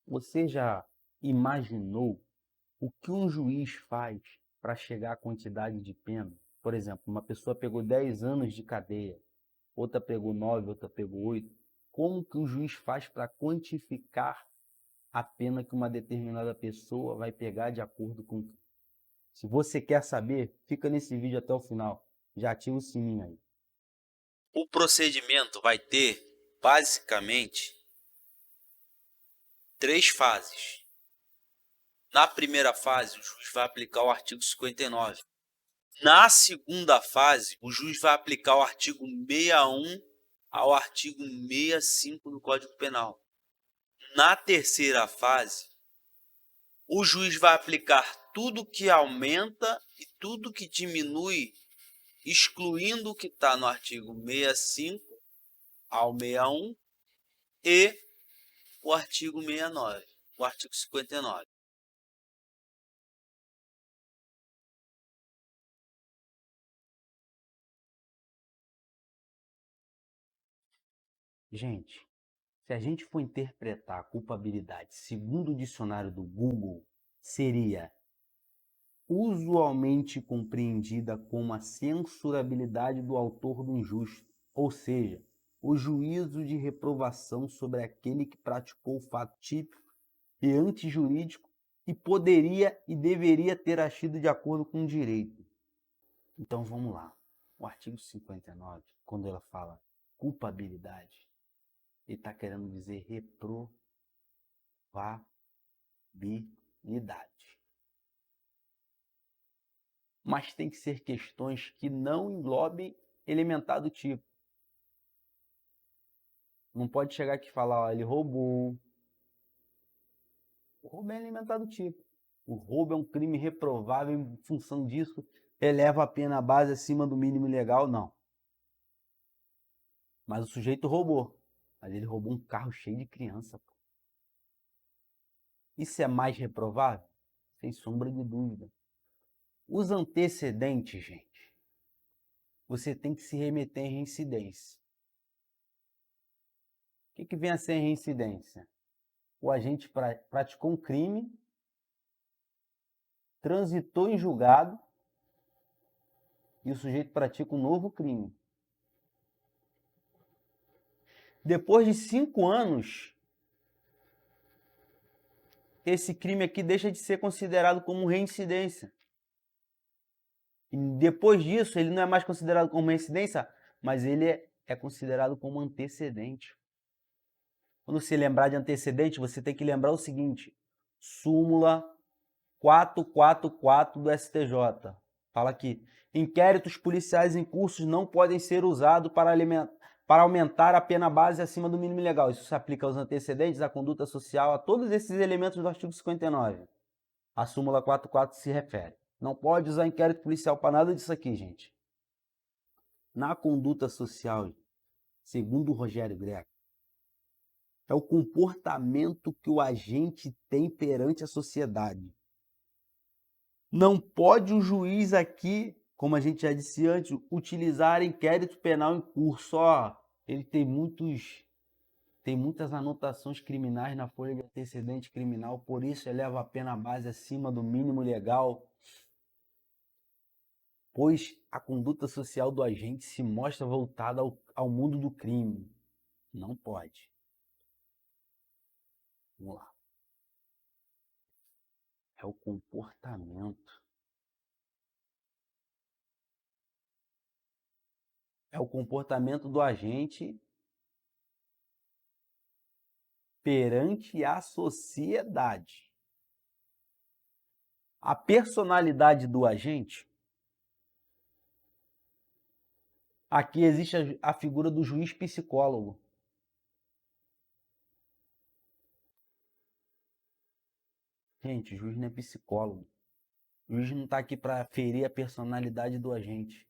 Você já imaginou o que um juiz faz para chegar à quantidade de pena? Por exemplo, uma pessoa pegou 10 anos de cadeia, outra pegou 9, outra pegou 8. Como que um juiz faz para quantificar a pena que uma determinada pessoa vai pegar de acordo com... Se você quer saber, fica nesse vídeo até o final. Já ativa o sininho aí. O procedimento vai ter, basicamente, 3 fases. Na primeira fase, o juiz vai aplicar o artigo 59. Na segunda fase, o juiz vai aplicar o artigo 61 ao artigo 65 do Código Penal. Na terceira fase, o juiz vai aplicar tudo que aumenta e tudo que diminui, excluindo o que está no artigo 65 ao 61 e o artigo 69, o artigo 59. Gente, se a gente for interpretar a culpabilidade segundo o dicionário do Google, seria usualmente compreendida como a censurabilidade do autor do injusto, ou seja, o juízo de reprovação sobre aquele que praticou o fato típico e antijurídico e poderia e deveria ter agido de acordo com o direito. Então vamos lá. O artigo 59, quando ela fala culpabilidade, ele está querendo dizer reprovabilidade. Mas tem que ser questões que não englobem elementar do tipo. Não pode chegar aqui e falar, ó, ele roubou. O roubo é elementar do tipo. O roubo é um crime reprovável em função disso, eleva a pena base acima do mínimo legal, não. Mas o sujeito roubou. Mas ele roubou um carro cheio de criança. Pô. Isso é mais reprovável? Sem sombra de dúvida. Os antecedentes, gente, você tem que se remeter em reincidência. O que vem a ser reincidência? O agente praticou um crime, transitou em julgado e o sujeito pratica um novo crime. Depois de 5 anos, esse crime aqui deixa de ser considerado como reincidência. E depois disso, ele não é mais considerado como reincidência, mas ele é considerado como antecedente. Quando você lembrar de antecedente, você tem que lembrar o seguinte: súmula 444 do STJ. Fala aqui: inquéritos policiais em curso não podem ser usados para aumentar a pena base acima do mínimo legal. Isso se aplica aos antecedentes, à conduta social, a todos esses elementos do artigo 59. A súmula 44 se refere. Não pode usar inquérito policial para nada disso aqui, gente. Na conduta social, segundo o Rogério Greco, é o comportamento que o agente tem perante a sociedade. Não pode o juiz aqui, como a gente já disse antes, utilizar inquérito penal em curso. Ó, ele tem muitas anotações criminais na folha de antecedente criminal, por isso eleva a pena base acima do mínimo legal, pois a conduta social do agente se mostra voltada ao mundo do crime. Não pode. Vamos lá. É o comportamento. É o comportamento do agente perante a sociedade. A personalidade do agente, aqui existe a figura do juiz psicólogo. Gente, o juiz não é psicólogo. O juiz não está aqui para ferir a personalidade do agente.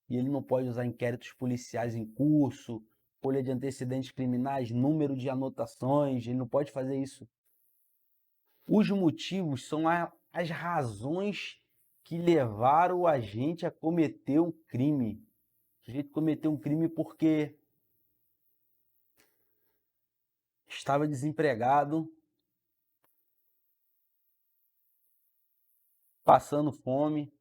E ele não pode usar inquéritos policiais em curso, folha de antecedentes criminais, número de anotações, ele não pode fazer isso. Os motivos são as razões que levaram o agente a cometer um crime. O sujeito cometeu um crime porque estava desempregado, passando fome.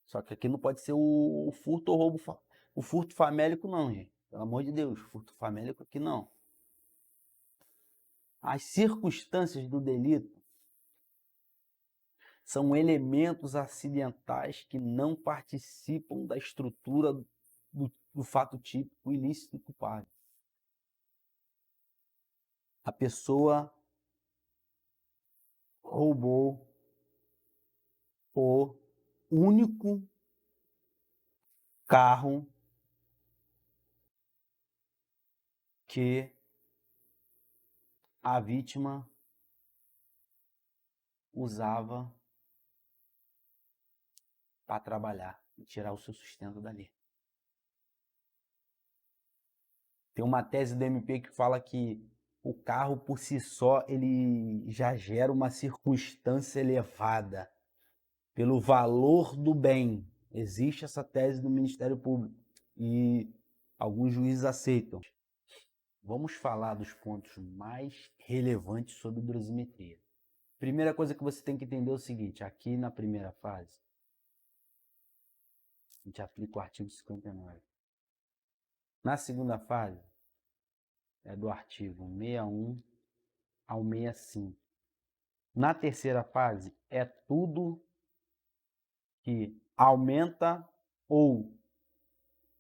Só que aqui não pode ser o furto ou roubo, o furto famélico não, gente. Pelo amor de Deus, furto famélico aqui não. As circunstâncias do delito são elementos acidentais que não participam da estrutura do fato típico, ilícito e culpável. A pessoa roubou o único carro que a vítima usava para trabalhar e tirar o seu sustento dali. Tem uma tese do MP que fala que o carro por si só ele já gera uma circunstância elevada pelo valor do bem. Existe essa tese do Ministério Público e alguns juízes aceitam. Vamos falar dos pontos mais relevantes sobre dosimetria. Primeira coisa que você tem que entender é o seguinte, aqui na primeira fase, a gente aplica o artigo 59. Na segunda fase, é do artigo 61 ao 65. Na terceira fase, é tudo que aumenta ou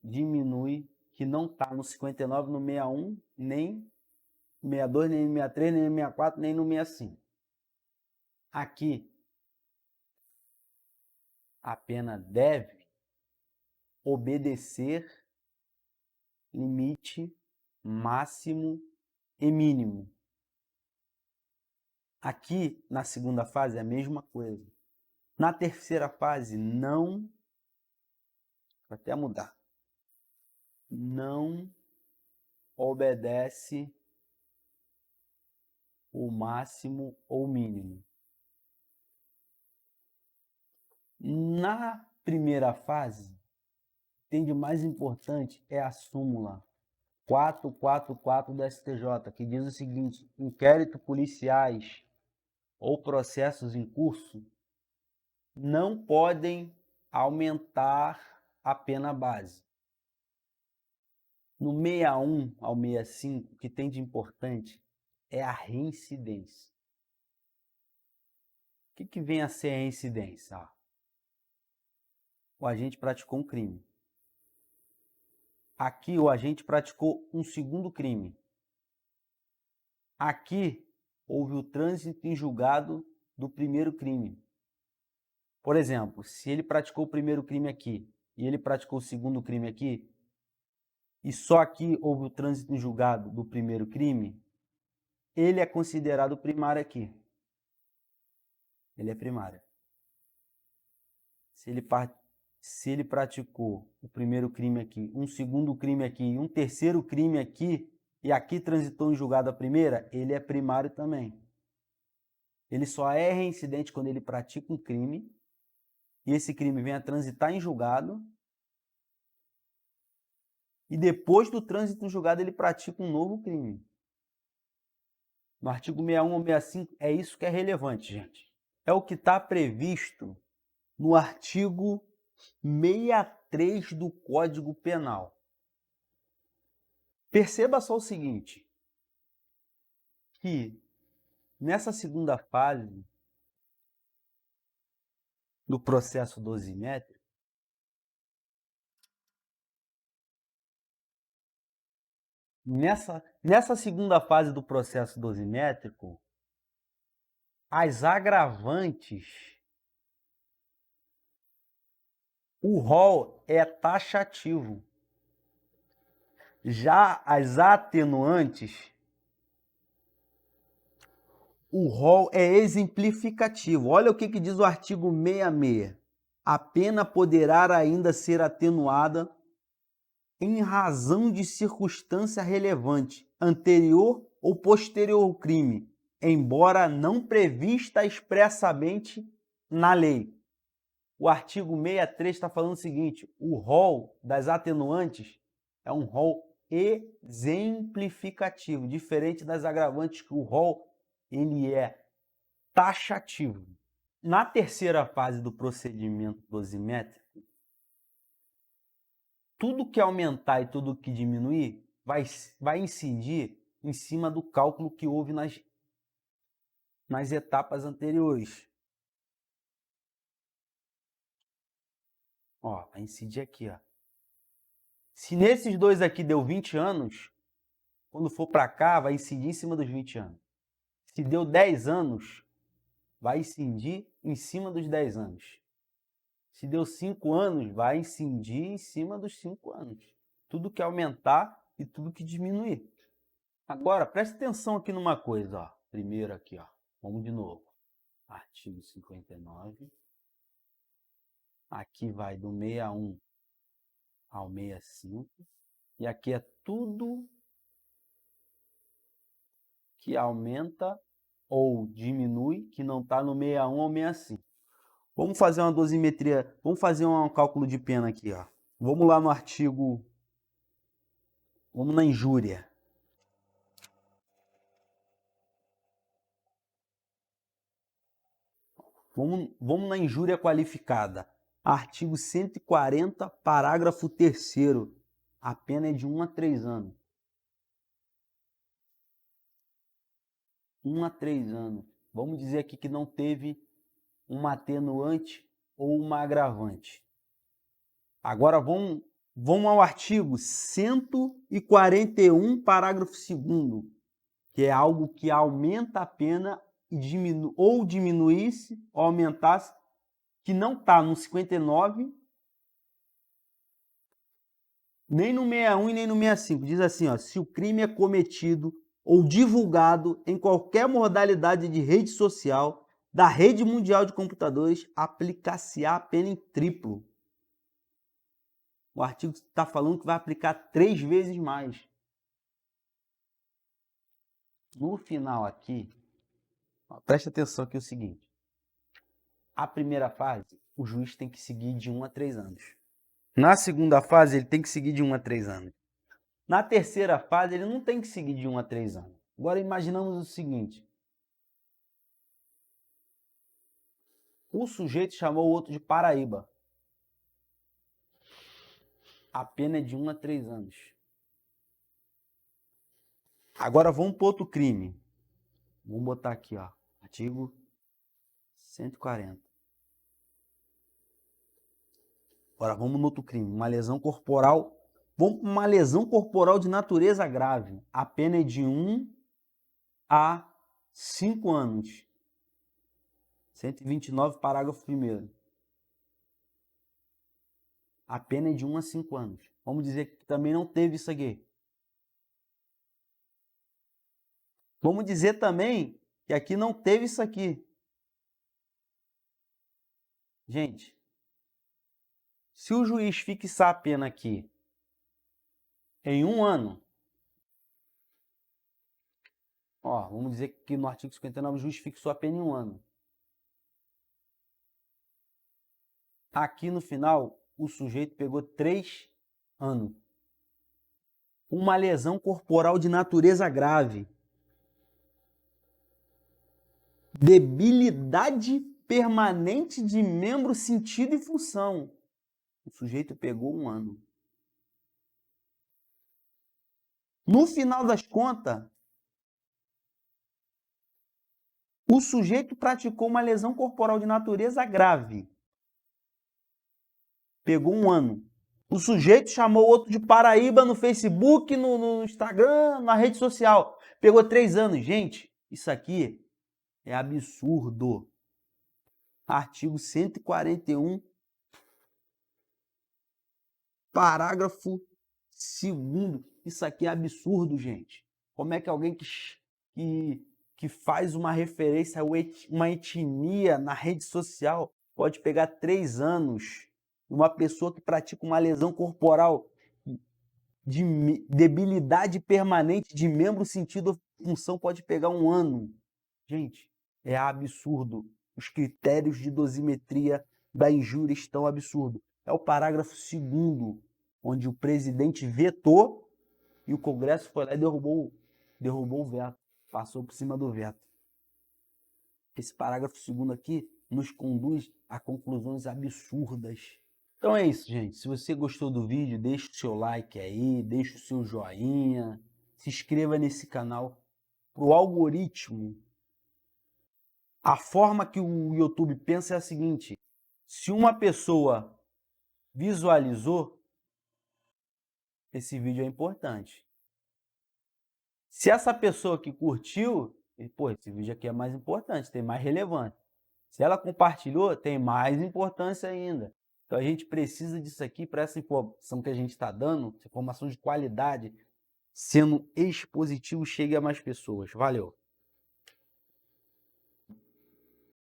diminui, que não está no 59, no 61, nem no 62, nem no 63, nem no 64, nem no 65. Aqui, a pena deve obedecer limite máximo e mínimo. Aqui, na segunda fase, é a mesma coisa. Na terceira fase, não, vou até mudar, não obedece o máximo ou mínimo. Na primeira fase, tem de mais importante é a súmula 444 do STJ, que diz o seguinte: inquéritos policiais ou processos em curso não podem aumentar a pena base. No 61 ao 65, o que tem de importante é a reincidência. O que vem a ser a reincidência? O agente praticou um crime. Aqui o agente praticou um segundo crime. Aqui houve o trânsito em julgado do primeiro crime. Por exemplo, se ele praticou o primeiro crime aqui e ele praticou o segundo crime aqui, e só aqui houve o trânsito em julgado do primeiro crime, ele é considerado primário aqui. Ele é primário. Se ele praticou o primeiro crime aqui, um segundo crime aqui e um terceiro crime aqui, e aqui transitou em julgado a primeira, ele é primário também. Ele só é reincidente quando ele pratica um crime, e esse crime vem a transitar em julgado, e depois do trânsito em julgado ele pratica um novo crime. No artigo 61 ou 65, é isso que é relevante, gente. É o que está previsto no artigo 63 do Código Penal. Perceba só o seguinte, que nessa segunda fase do processo dosimétrico, nessa segunda fase do processo dosimétrico, as agravantes, o rol é taxativo. Já as atenuantes, o rol é exemplificativo. Olha o que diz o artigo 66. A pena poderá ainda ser atenuada em razão de circunstância relevante, anterior ou posterior ao crime, embora não prevista expressamente na lei. O artigo 63 está falando o seguinte, o rol das atenuantes é um rol exemplificativo, diferente das agravantes, que o rol ele é taxativo. Na terceira fase do procedimento dosimétrico, tudo que aumentar e tudo que diminuir vai incidir em cima do cálculo que houve nas etapas anteriores. Ó, vai incidir aqui, ó. Se nesses dois aqui deu 20 anos, quando for para cá, vai incidir em cima dos 20 anos. Se deu 10 anos, vai incidir em cima dos 10 anos. Se deu 5 anos, vai incidir em cima dos 5 anos. Tudo que aumentar e tudo que diminuir. Agora, preste atenção aqui numa coisa, ó. Primeiro aqui, ó. Vamos de novo. Artigo 59. Aqui vai do 61 ao 65. E aqui é tudo que aumenta ou diminui, que não está no 61 ou 65. Vamos fazer uma dosimetria, vamos fazer um cálculo de pena aqui, ó. Vamos lá no artigo, vamos na injúria. Vamos na injúria qualificada. Artigo 140, parágrafo 3º. A pena é de 1 a 3 anos. 1 a 3 anos. Vamos dizer aqui que não teve uma atenuante ou uma agravante. Agora vamos ao artigo 141, parágrafo 2º, que é algo que aumenta a pena e diminuísse ou aumentasse, que não está no 59, nem no 61 e nem no 65. Diz assim, ó, se o crime é cometido ou divulgado em qualquer modalidade de rede social da rede mundial de computadores, aplicar-se-á a pena em triplo. O artigo está falando que vai aplicar 3 vezes mais. No final aqui, ó, preste atenção aqui o seguinte. A primeira fase, o juiz tem que seguir de 1 a 3 anos. Na segunda fase, ele tem que seguir de 1 a 3 anos. Na terceira fase, ele não tem que seguir de 1 a 3 anos. Agora, imaginamos o seguinte. O sujeito chamou o outro de Paraíba. A pena é de 1 a 3 anos. Agora, vamos para outro crime. Vamos botar aqui, ó, artigo 140. Agora, vamos no outro crime. Uma lesão corporal. Vamos para uma lesão corporal de natureza grave. A pena é de 1 a 5 anos. 129, parágrafo 1º. A pena é de 1 a 5 anos. Vamos dizer que também não teve isso aqui. Vamos dizer também que aqui não teve isso aqui. Gente, se o juiz fixar a pena aqui em 1 ano, ó, vamos dizer que no artigo 59 o juiz fixou a pena em 1 ano. Aqui no final, o sujeito pegou 3 anos. Uma lesão corporal de natureza grave. Debilidade permanente de membro, sentido e função. O sujeito pegou 1 ano. No final das contas, o sujeito praticou uma lesão corporal de natureza grave. Pegou 1 ano. O sujeito chamou outro de Paraíba no Facebook, no Instagram, na rede social. Pegou 3 anos. Gente, isso aqui é absurdo. Artigo 141, parágrafo 2º. Isso aqui é absurdo, gente. Como é que alguém que faz uma referência a uma etnia na rede social pode pegar 3 anos? Uma pessoa que pratica uma lesão corporal de debilidade permanente de membro, sentido ou função pode pegar 1 ano. Gente, é absurdo. Os critérios de dosimetria da injúria tão absurdo. É o parágrafo 2º, onde o presidente vetou e o Congresso foi lá e derrubou o veto, passou por cima do veto. Esse parágrafo 2º aqui nos conduz a conclusões absurdas. Então é isso, gente. Se você gostou do vídeo, deixa o seu like aí, deixa o seu joinha, se inscreva nesse canal. Para o algoritmo, a forma que o YouTube pensa é a seguinte: se uma pessoa visualizou, esse vídeo é importante. Se essa pessoa que curtiu, pô, esse vídeo aqui é mais importante, tem mais relevância. Se ela compartilhou, tem mais importância ainda. Então a gente precisa disso aqui para essa informação que a gente está dando, essa informação de qualidade, sendo expositivo, chegue a mais pessoas. Valeu!